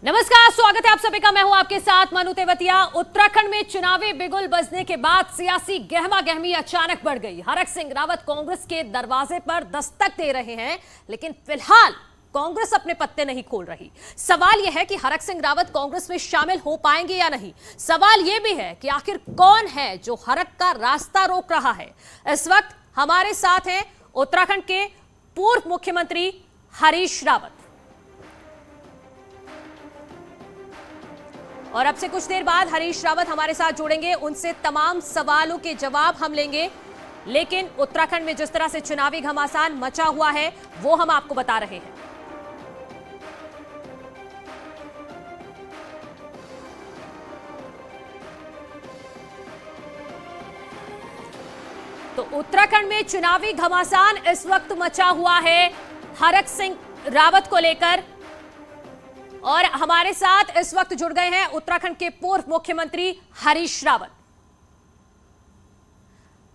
नमस्कार, स्वागत है आप सभी का। मैं हूं आपके साथ मनु तेवतिया। उत्तराखंड में चुनावी बिगुल बजने के बाद सियासी गहमा गहमी अचानक बढ़ गई। हरक सिंह रावत कांग्रेस के दरवाजे पर दस्तक दे रहे हैं, लेकिन फिलहाल कांग्रेस अपने पत्ते नहीं खोल रही। सवाल यह है कि हरक सिंह रावत कांग्रेस में शामिल हो पाएंगे या नहीं। सवाल यह भी है कि आखिर कौन है जो हरक का रास्ता रोक रहा है। इस वक्त हमारे साथ हैं उत्तराखंड के पूर्व मुख्यमंत्री हरीश रावत, और अब से कुछ देर बाद हरीश रावत हमारे साथ जुड़ेंगे। उनसे तमाम सवालों के जवाब हम लेंगे, लेकिन उत्तराखंड में जिस तरह से चुनावी घमासान मचा हुआ है वो हम आपको बता रहे हैं। तो उत्तराखंड में चुनावी घमासान इस वक्त मचा हुआ है हरक सिंह रावत को लेकर, और हमारे साथ इस वक्त जुड़ गए हैं उत्तराखंड के पूर्व मुख्यमंत्री हरीश रावत।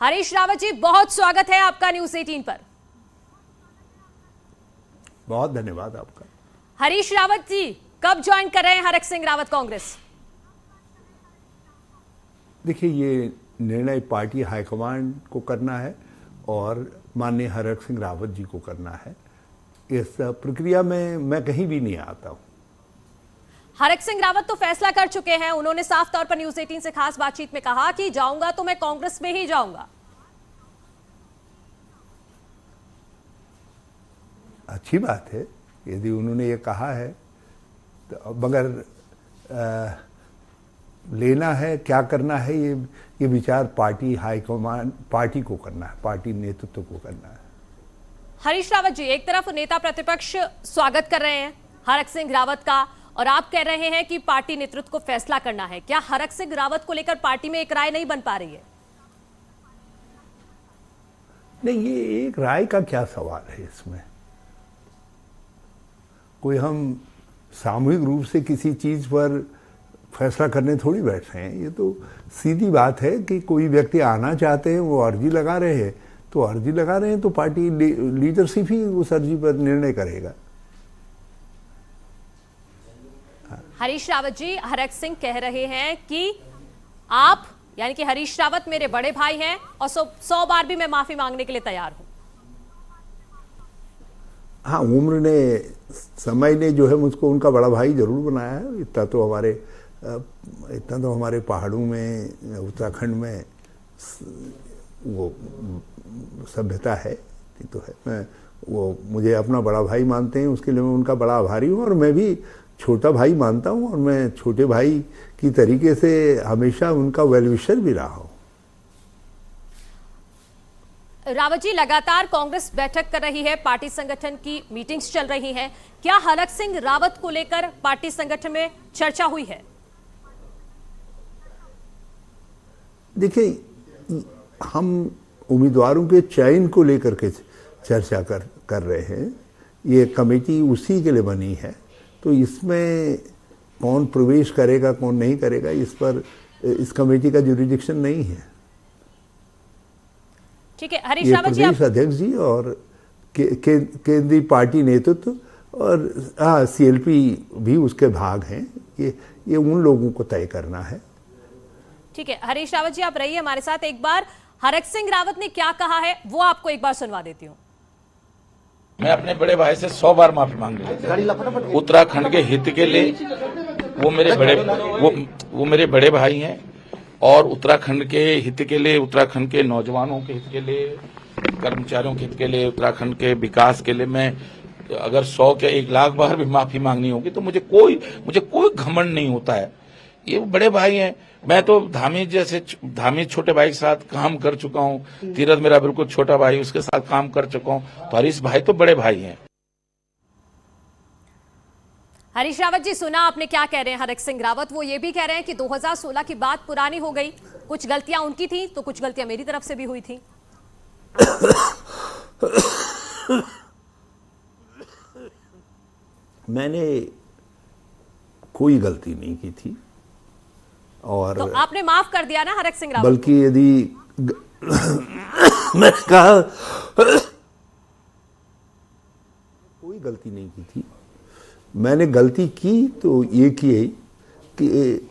हरीश रावत जी, बहुत स्वागत है आपका न्यूज़ 18 पर। बहुत धन्यवाद आपका। हरीश रावत जी, कब ज्वाइन कर रहे हैं हरक सिंह रावत कांग्रेस? देखिए, ये निर्णय पार्टी हाईकमांड को करना है और माननीय हरक सिंह रावत जी को करना है। इस प्रक्रिया में मैं कहीं भी नहीं आता हूं। हरक सिंह रावत तो फैसला कर चुके हैं। उन्होंने साफ तौर पर न्यूज़ 18 से खास बातचीत में कहा कि जाऊंगा तो मैं कांग्रेस में ही जाऊंगा। अच्छी बात है यदि उन्होंने ये कहा है, तो मगर लेना है, क्या करना है, ये विचार पार्टी हाईकमांड, पार्टी को करना है, पार्टी नेतृत्व को करना है। हरीश रावत जी, एक तरफ नेता प्रतिपक्ष स्वागत कर रहे हैं हरक सिंह रावत का, और आप कह रहे हैं कि पार्टी नेतृत्व को फैसला करना है। क्या हरक सिंह रावत को लेकर पार्टी में एक राय नहीं बन पा रही है? नहीं, ये एक राय का क्या सवाल है इसमें। कोई हम सामूहिक रूप से किसी चीज पर फैसला करने थोड़ी बैठ रहे हैं। ये तो सीधी बात है कि कोई व्यक्ति आना चाहते हैं, वो अर्जी लगा रहे हैं, तो अर्जी लगा रहे हैं तो पार्टी लीडरशिप ही उस अर्जी पर निर्णय करेगा। हरीश रावत जी, हरक सिंह कह रहे हैं कि आप यानी कि हरीश रावत मेरे बड़े भाई हैं और 100 बार भी मैं माफी मांगने के लिए तैयार हूं। हाँ, उम्र ने, समय ने जो है मुझको उनका बड़ा भाई जरूर बनाया है। इतना तो हमारे पहाड़ों में, उत्तराखंड में वो सभ्यता है, ये तो है। मैं वो मुझे अपना बड़ा भाई मानते हैं, उसके लिए मैं उनका बड़ा आभारी हूँ, और मैं भी छोटा भाई मानता हूँ, और मैं छोटे भाई की तरीके से हमेशा उनका वेल विशर भी रहा हूँ। रावत जी, लगातार कांग्रेस बैठक कर रही है, पार्टी संगठन की मीटिंग्स चल रही हैं। क्या हरक सिंह रावत को लेकर पार्टी संगठन में चर्चा हुई है? देखिए, हम उम्मीदवारों के चयन को लेकर के चर्चा कर रहे हैं। ये कमेटी उसी के लिए बनी है, तो इसमें कौन प्रवेश करेगा, कौन नहीं करेगा, इस पर इस कमेटी का जुरिडिक्शन नहीं है। ठीक है हरीश रावत जी, प्रदेश अध्यक्ष जी और केंद्रीय पार्टी नेतृत्व और सीएलपी भी उसके भाग हैं। ये उन लोगों को तय करना है। ठीक है हरीश रावत जी, आप रहिए हमारे साथ। एक बार हरक सिंह रावत ने क्या कहा है वो आपको एक बार सुनवा देती हूँ। मैं अपने बड़े भाई से 100 बार माफी मांग ली। उत्तराखंड के हित के लिए वो मेरे बड़े भाई हैं, और उत्तराखंड के हित के लिए, उत्तराखंड के नौजवानों के हित के लिए, कर्मचारियों के हित के लिए, उत्तराखंड के विकास के लिए मैं अगर 100 के 1 लाख बार भी माफी मांगनी होगी तो मुझे कोई घमंड नहीं होता है। ये बड़े भाई हैं। मैं तो धामी छोटे भाई के साथ काम कर चुका हूँ। तीरथ मेरा बिल्कुल छोटा भाई, उसके साथ काम कर चुका हूँ। तो हरीश भाई तो बड़े भाई हैं। हरीश रावत जी, सुना आपने क्या कह रहे हैं हरक सिंह रावत। वो ये भी कह रहे हैं कि 2016 की बात पुरानी हो गई, कुछ गलतियां उनकी थी तो कुछ गलतियां मेरी तरफ से भी हुई थी। मैंने कोई गलती नहीं की थी, और तो आपने माफ कर दिया ना हरक सिंह रावत, बल्कि यदि मैंने कहा कोई गलती नहीं की थी। मैंने गलती की तो ये की है कि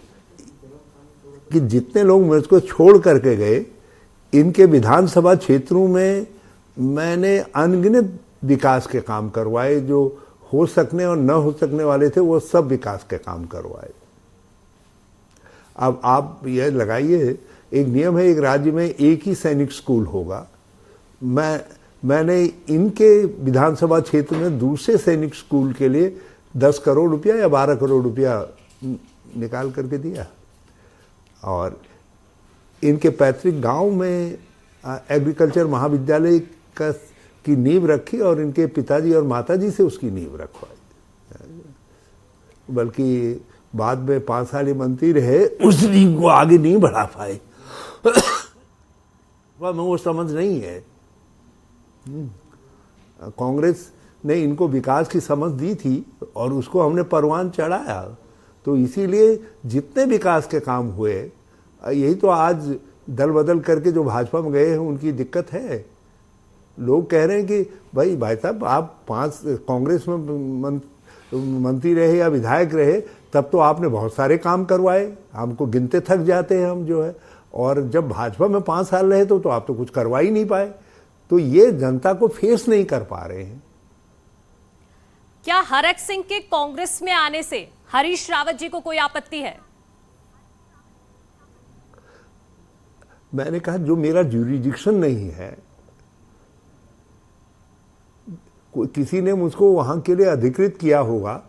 जितने लोग मुझको छोड़ करके गए, इनके विधानसभा क्षेत्रों में मैंने अनगिनत विकास के काम करवाए। जो हो सकने और न हो सकने वाले थे वो सब विकास के काम करवाए। अब आप यह लगाइए, एक नियम है, एक राज्य में एक ही सैनिक स्कूल होगा। मैंने इनके विधानसभा क्षेत्र में दूसरे सैनिक स्कूल के लिए 10 करोड़ रुपया या 12 करोड़ रुपया निकाल करके दिया, और इनके पैतृक गांव में एग्रीकल्चर महाविद्यालय की नींव रखी और इनके पिताजी और माताजी से उसकी नींव रखवाई। बल्कि बाद में 5 साल ये मंत्री रहे, उस नींव को आगे नहीं बढ़ा पाए। वो समझ नहीं है। कांग्रेस ने इनको विकास की समझ दी थी और उसको हमने परवान चढ़ाया। तो इसीलिए जितने विकास के काम हुए, यही तो आज दल बदल करके जो भाजपा में गए हैं उनकी दिक्कत है। लोग कह रहे हैं कि भाई साहब, आप 5 कांग्रेस में मंत्री रहे या विधायक रहे, तब तो आपने बहुत सारे काम करवाए, हमको गिनते थक जाते हैं हम जो है। और जब भाजपा में 5 साल रहे तो आप तो कुछ करवा ही नहीं पाए। तो ये जनता को फेस नहीं कर पा रहे हैं। क्या हरक सिंह के कांग्रेस में आने से हरीश रावत जी को कोई आपत्ति है? मैंने कहा, जो मेरा ज्यूरिडिक्शन नहीं है, किसी ने मुझको वहां के लिए अधिकृत किया होगा,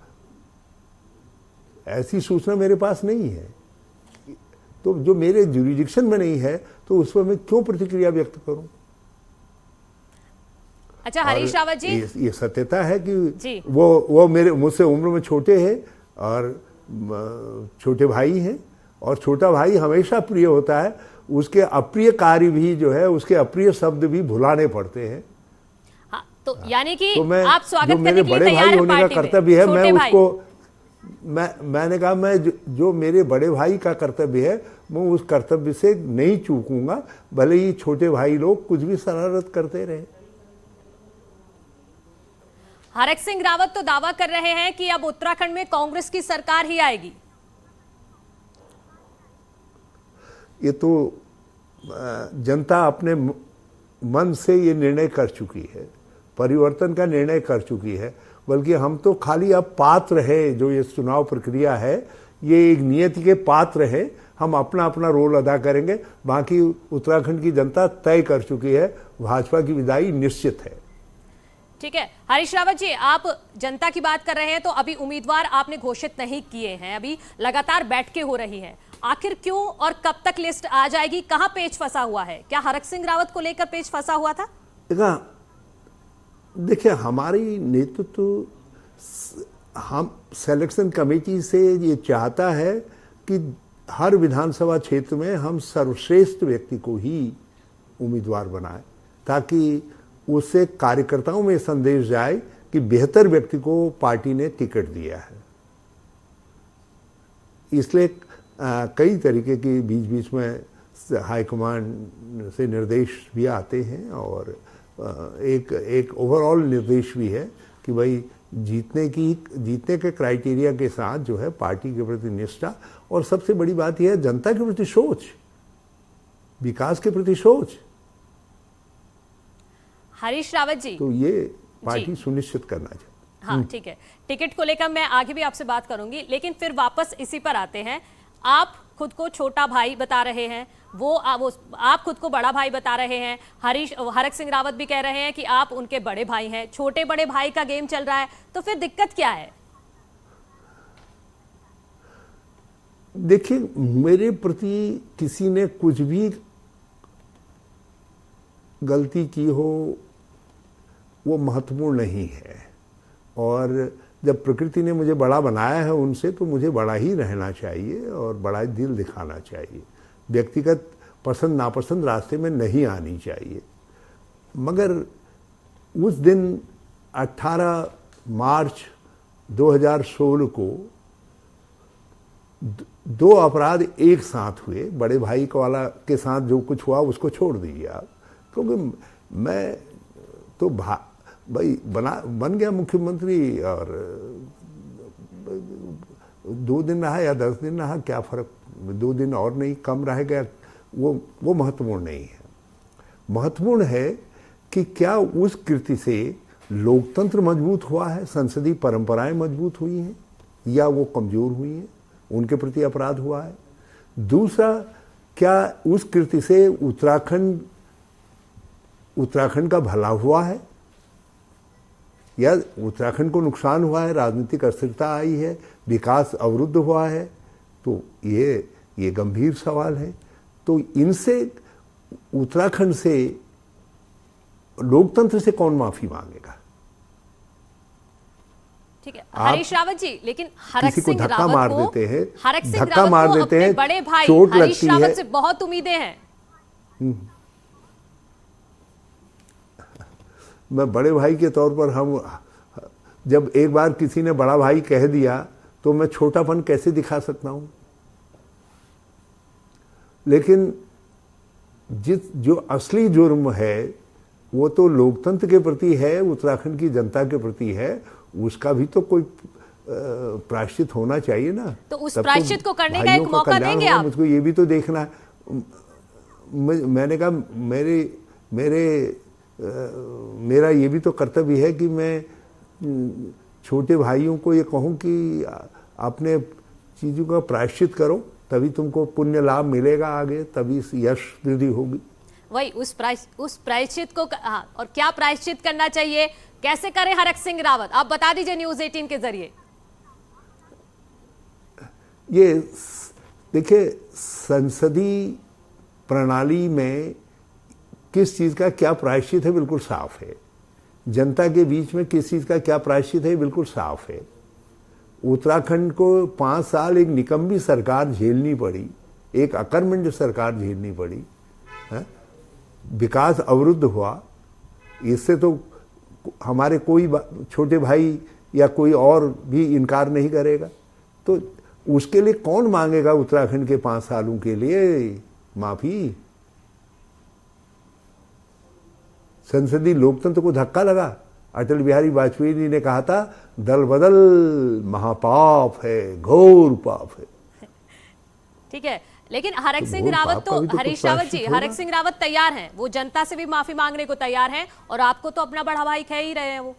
ऐसी सूचना मेरे पास नहीं है। तो जो मेरे ज्यूरिडिक्शन में नहीं है तो उस पर मैं क्यों प्रतिक्रिया व्यक्त करूं? अच्छा, हरीश रावत जी, ये सत्यता है कि वो मेरे मुझसे उम्र में छोटे हैं और छोटे भाई हैं, और छोटा भाई हमेशा प्रिय होता है। उसके अप्रिय कार्य भी जो है, उसके अप्रिय शब्द भी भुलाने पड़ते हैं। हाँ, तो यानी कि तो मैं, आप स्वागत करने मेरे के लिए बड़े तैयार भाई हैं होने का पार्टी में? कर्तव्य है, मैं भाई। उसको मैंने कहा, मैं जो मेरे बड़े भाई का कर्तव्य है, मैं उस कर्तव्य से नहीं चूकूंगा, भले ही छोटे भाई लोग कुछ भी शरारत करते रहे। हरक सिंह रावत तो दावा कर रहे हैं कि अब उत्तराखंड में कांग्रेस की सरकार ही आएगी। ये तो जनता अपने मन से ये निर्णय कर चुकी है, परिवर्तन का निर्णय कर चुकी है। बल्कि हम तो खाली अब पात्र है, जो ये चुनाव प्रक्रिया है, ये एक नियति के पात्र है। हम अपना अपना रोल अदा करेंगे। बाकी उत्तराखंड की जनता तय कर चुकी है, भाजपा की विदाई निश्चित है। ठीक है, हरीश रावत जी, आप जनता की बात कर रहे हैं, तो अभी उम्मीदवार आपने घोषित नहीं किए हैं, अभी लगातार बैठकें हो रही हैं। आखिर क्यों और कब तक लिस्ट आ जाएगी? कहां पेच फंसा हुआ है? क्या हरक सिंह रावत को लेकर पेच फंसा हुआ था? देखिए, हमारी नेतृत्व, हम सिलेक्शन कमेटी से ये चाहता है कि हर विधानसभा क्षेत्र में हम सर्वश्रेष्ठ व्यक्ति को ही उम्मीदवार बनाएं, ताकि उससे कार्यकर्ताओं में संदेश जाए कि बेहतर व्यक्ति को पार्टी ने टिकट दिया है। इसलिए कई तरीके की बीच बीच में हाईकमांड से निर्देश भी आते हैं, और एक ओवरऑल निर्देश भी है कि भाई जीतने के क्राइटेरिया के साथ जो है पार्टी के प्रति निष्ठा, और सबसे बड़ी बात यह है जनता के प्रति सोच, विकास के प्रति सोच। हरीश रावत जी, तो ये पार्टी सुनिश्चित करना चाहिए। हाँ, ठीक है, टिकट को लेकर मैं आगे भी आपसे बात करूंगी, लेकिन फिर वापस इसी पर आते हैं। आप खुद को छोटा भाई बता रहे हैं, वो आप खुद को बड़ा भाई बता रहे हैं। हरक सिंह रावत भी कह रहे हैं कि आप उनके बड़े भाई हैं। छोटे बड़े भाई का गेम चल रहा है, तो फिर दिक्कत क्या है? देखिए, मेरे प्रति किसी ने कुछ भी गलती की हो वो महत्वपूर्ण नहीं है, और जब प्रकृति ने मुझे बड़ा बनाया है उनसे, तो मुझे बड़ा ही रहना चाहिए और बड़ा दिल दिखाना चाहिए। व्यक्तिगत पसंद नापसंद रास्ते में नहीं आनी चाहिए। मगर उस दिन 18 मार्च 2016 को 2 अपराध एक साथ हुए। बड़े भाई वाला के साथ जो कुछ हुआ उसको छोड़ दीजिए आप, क्योंकि मैं तो भाई बन गया मुख्यमंत्री, और 2 दिन रहा या 10 दिन रहा, क्या फर्क, 2 दिन और नहीं कम रह गया, वो महत्वपूर्ण नहीं है। महत्वपूर्ण है कि क्या उस कृति से लोकतंत्र मजबूत हुआ है, संसदीय परंपराएं मजबूत हुई हैं, या वो कमजोर हुई हैं, उनके प्रति अपराध हुआ है। दूसरा, क्या उस कृति से उत्तराखंड का भला हुआ है या उत्तराखंड को नुकसान हुआ है, राजनीतिक अस्थिरता आई है, विकास अवरुद्ध हुआ है। तो ये गंभीर सवाल है। तो इनसे, उत्तराखंड से, लोकतंत्र से कौन माफी मांगेगा? ठीक है हरीश रावत जी, लेकिन हरक सिंह रावत धक्का मार देते हैं, हरक सिंह धक्का रावत मार को देते अपने हैं, बड़े भाई चोट हरीश लगती रावत है। से बहुत उम्मीदें हैं। मैं बड़े भाई के तौर पर, हम जब एक बार किसी ने बड़ा भाई कह दिया तो मैं छोटापन कैसे दिखा सकता हूं? लेकिन जो असली जुर्म है वो तो लोकतंत्र के प्रति है, उत्तराखंड की जनता के प्रति है। उसका भी तो कोई प्रायश्चित होना चाहिए ना। तो उस प्रायश्चित को करने का एक मौका देंगे आप? मुझको ये भी तो देखना है। मैंने कहा मेरा ये भी तो कर्तव्य है कि मैं छोटे भाइयों को ये कहूं कि अपने चीज़ों का प्रायश्चित करो, तभी तुमको पुण्य लाभ मिलेगा आगे, तभी यश वृद्धि होगी। वही उस प्रायश्चित को और क्या प्रायश्चित करना चाहिए, कैसे करें हरक सिंह रावत, आप बता दीजिए न्यूज़ 18 के जरिए। ये देखिए, संसदीय प्रणाली में किस चीज़ का क्या प्रायश्चित है बिल्कुल साफ है। जनता के बीच में किस चीज़ का क्या प्रायश्चित है बिल्कुल साफ है। उत्तराखंड को 5 साल एक निकम्मी सरकार झेलनी पड़ी, एक अकर्मण्य सरकार झेलनी पड़ी है? विकास अवरुद्ध हुआ। इससे तो हमारे कोई छोटे भाई या कोई और भी इनकार नहीं करेगा। तो उसके लिए कौन मांगेगा उत्तराखंड के 5 सालों के लिए माफी? संसदीय लोकतंत्र को धक्का लगा। अटल बिहारी वाजपेयी जी ने कहा था, दल बदल महापाप है, घोर पाप है। ठीक है, लेकिन हरक सिंह रावत तो हरीश रावत जी, हरक सिंह रावत तैयार हैं, वो जनता से भी माफी मांगने को तैयार हैं, और आपको तो अपना बड़ा भाई कह ही रहे हैं वो।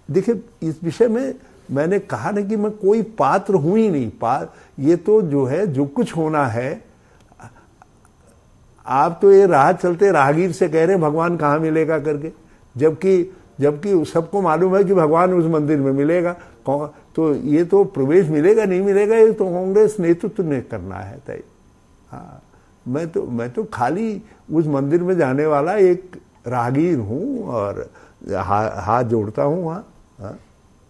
देखिए, इस विषय में मैंने कहा ना कि मैं कोई पात्र हूं ही नहीं। ये तो जो है, जो कुछ होना है, आप तो ये राह चलते राहगीर से कह रहे हैं भगवान कहाँ मिलेगा करके, जबकि सबको मालूम है कि भगवान उस मंदिर में मिलेगा। तो ये तो प्रवेश मिलेगा नहीं मिलेगा, ये तो कांग्रेस नेतृत्व ने करना है तय। हाँ, मैं तो खाली उस मंदिर में जाने वाला एक राहगीर हूँ और हाथ जोड़ता हूँ वहाँ। हाँ।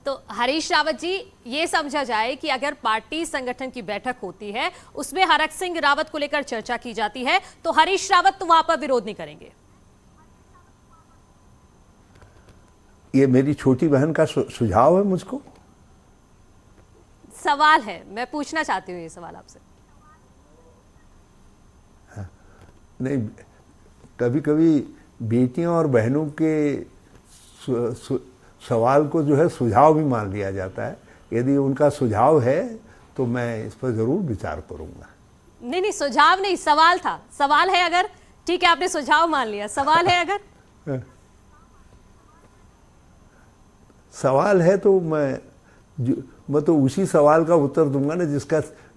तो हरीश रावत जी, ये समझा जाए कि अगर पार्टी संगठन की बैठक होती है, उसमें हरक सिंह रावत को लेकर चर्चा की जाती है, तो हरीश रावत तो वहां पर विरोध नहीं करेंगे? ये मेरी छोटी बहन का सुझाव है मुझको। सवाल है, मैं पूछना चाहती हूँ ये सवाल आपसे। हाँ, नहीं, कभी कभी बेटियों और बहनों के सवाल को जो है सुझाव भी मान लिया जाता है। यदि उनका सुझाव है तो मैं इस पर जरूर विचार करूंगा। नहीं, सुझाव नहीं, सवाल था। सवाल है अगर, ठीक है, आपने सुझाव मान लिया, सवाल है अगर। सवाल है तो मैं तो उसी सवाल का उत्तर दूंगा ना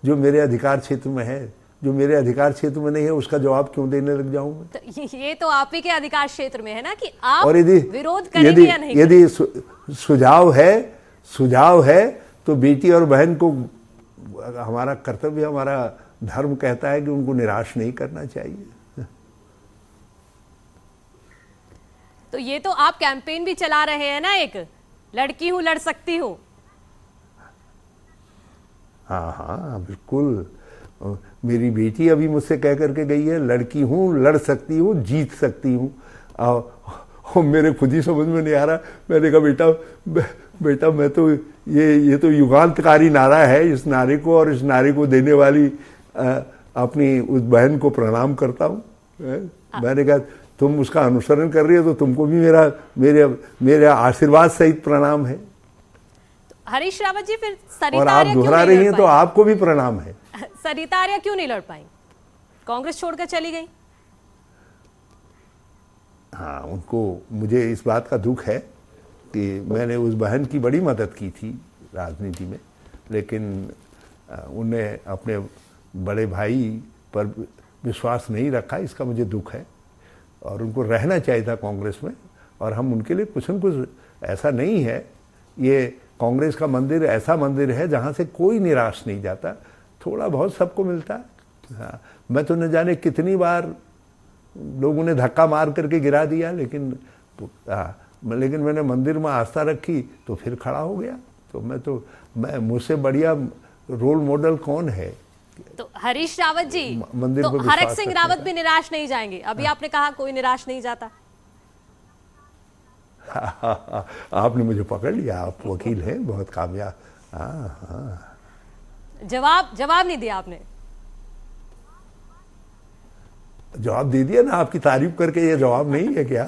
जो मेरे अधिकार क्षेत्र में है। जो मेरे अधिकार क्षेत्र में नहीं है उसका जवाब क्यों देने लग जाऊं मैं? तो ये तो आप ही के अधिकार क्षेत्र में है ना कि आप और विरोध करेंगे या नहीं? यदि सुझाव है तो बेटी और बहन को हमारा कर्तव्य, हमारा धर्म कहता है कि उनको निराश नहीं करना चाहिए। तो ये तो आप कैंपेन भी चला रहे हैं ना, एक लड़की हूं लड़ सकती हूं। हाँ, बिल्कुल। मेरी बेटी अभी मुझसे कह करके गई है, लड़की हूँ, लड़ सकती हूँ, जीत सकती हूँ। और मेरे खुद ही समझ में नहीं आ रहा। मैंने कहा बेटा मैं तो ये तो युगांतकारी नारा है। इस नारे को और इस नारे को देने वाली अपनी उस बहन को प्रणाम करता हूँ। मैंने कहा तुम उसका अनुसरण कर रही हो तो तुमको भी मेरा आशीर्वाद सहित प्रणाम है। हरीश रावत जी, फिर और सरिता आप आर्या क्यों दोहरा नहीं रही लड़ हैं तो पाई? आपको भी प्रणाम है। सरिता आर्या क्यों नहीं लड़ पाई? कांग्रेस छोड़कर चली गई। हाँ, उनको, मुझे इस बात का दुख है कि मैंने उस बहन की बड़ी मदद की थी राजनीति में, लेकिन उन्हें अपने बड़े भाई पर विश्वास नहीं रखा, इसका मुझे दुख है। और उनको रहना चाहिए था कांग्रेस में, और हम उनके लिए कुछ न कुछ, ऐसा नहीं है, ये कांग्रेस का मंदिर ऐसा मंदिर है जहाँ से कोई निराश नहीं जाता, थोड़ा बहुत सबको मिलता है। हाँ, मैं तो न जाने कितनी बार लोगों ने धक्का मार करके गिरा दिया, लेकिन लेकिन मैंने मंदिर में आस्था रखी तो फिर खड़ा हो गया। तो मैं मुझसे बढ़िया रोल मॉडल कौन है? तो हरीश रावत जी, मंदिर तो पर विश्वास हरक सिंह रखने रावत का। भी निराश नहीं जाएंगे? अभी आपने कहा कोई निराश नहीं जाता। आपने मुझे पकड़ लिया, आप वकील हैं बहुत कामयाब। हाँ हाँ, जवाब नहीं दिया आपने। जवाब दे दिया ना, आपकी तारीफ करके। ये जवाब नहीं है क्या?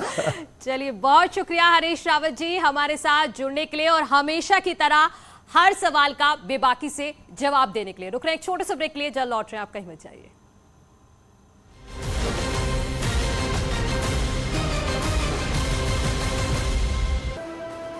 चलिए, बहुत शुक्रिया हरीश रावत जी हमारे साथ जुड़ने के लिए, और हमेशा की तरह हर सवाल का बेबाकी से जवाब देने के लिए। रुक रहे हैं एक छोटे से ब्रेक के लिए, जल्द लौट रहे हैं, आप कहीं मत जाइए।